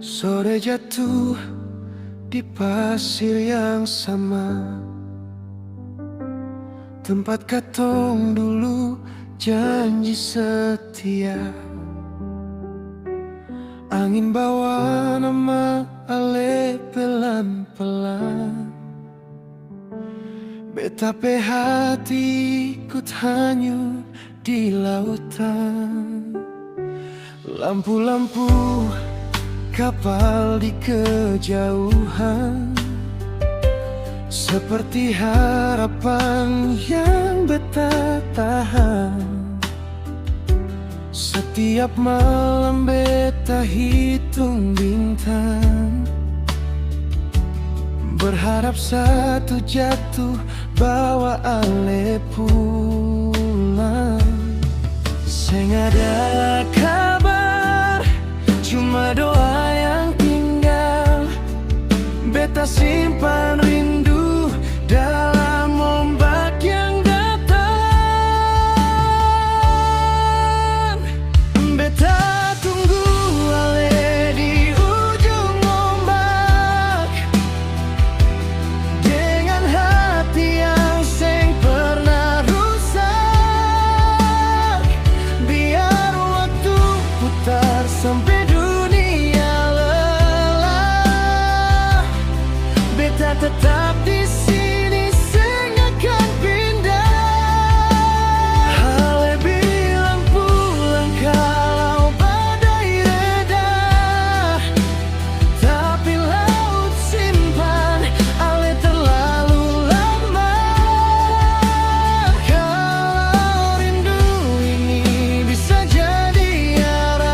Sore jatuh di pasir yang sama, tempat katong dulu janji setia. Angin bawa nama ale pelan-pelan, beta pe hati ikut hanyut di lautan. Lampu-lampu kapal di kejauhan, seperti harapan yang beta tahan. Setiap malam beta hitung bintang, berharap satu jatuh bawa ale pulang. Seng ada kabar, cuma doa yang tinggal. Beta simpan rindu dalam ombak yang datang. Beta tunggu ale di ujung ombak, dengan hati yang seng pernah rusak. Biar waktu putar sampai tetap di sini, seng akan pindah. Ale bilang pulang kalau badai reda, tapi laut simpan ale terlalu lama. Kalau rindu ini bisa jadi arah,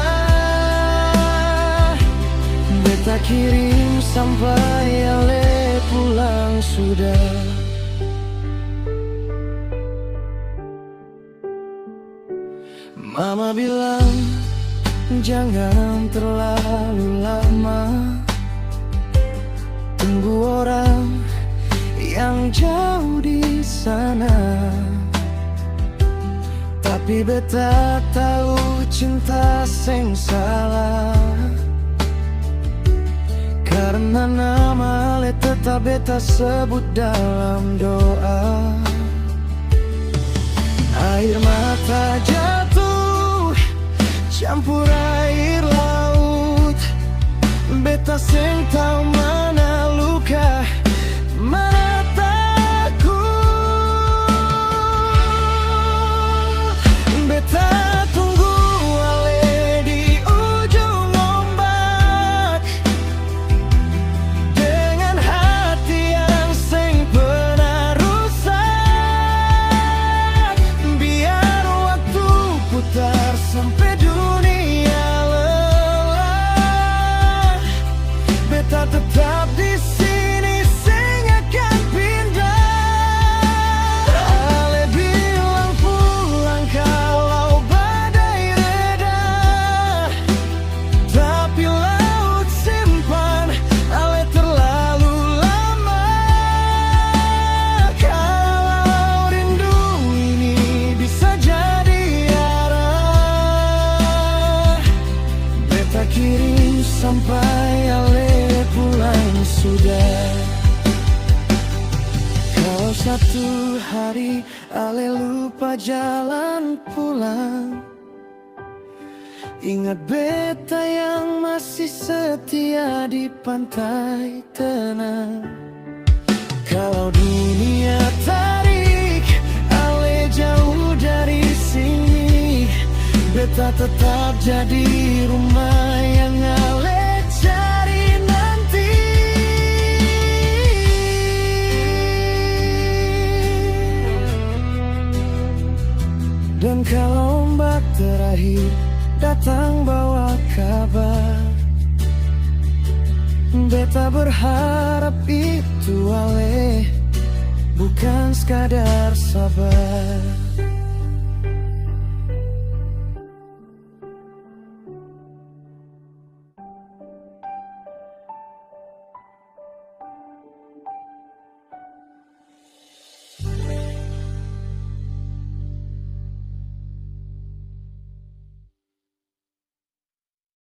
beta kirim sampai ale pulang sudah. Mama bilang jangan terlalu lama, tunggu orang yang jauh di sana. Tapi beta tahu cinta seng salah, karena nama ale tetap beta sebut dalam doa. Air mata jatuh campur air laut, beta seng tahu mana luka, mana takut. Beta tunggu ale di ujung ombak, dengan hati yang seng pernah rusak. Biar waktu putar sampai dunia lelah, beta tetap di sini, seng akan pindah. Ale bilang pulang kalau badai reda, tapi laut simpan ale terlalu lama. Kalau rindu ini bisa jadi arah, beta kirim sampai ale pulang sudah. Kalau satu hari ale lupa jalan pulang, ingat beta yang masih setia di pantai tenang. Kalau dunia tarik ale jauh dari sini, beta tetap jadi rumah yang ale cari nanti. Dan kalau ombak terakhir datang bawa kabar, beta berharap itu ale bukan sekadar sabar.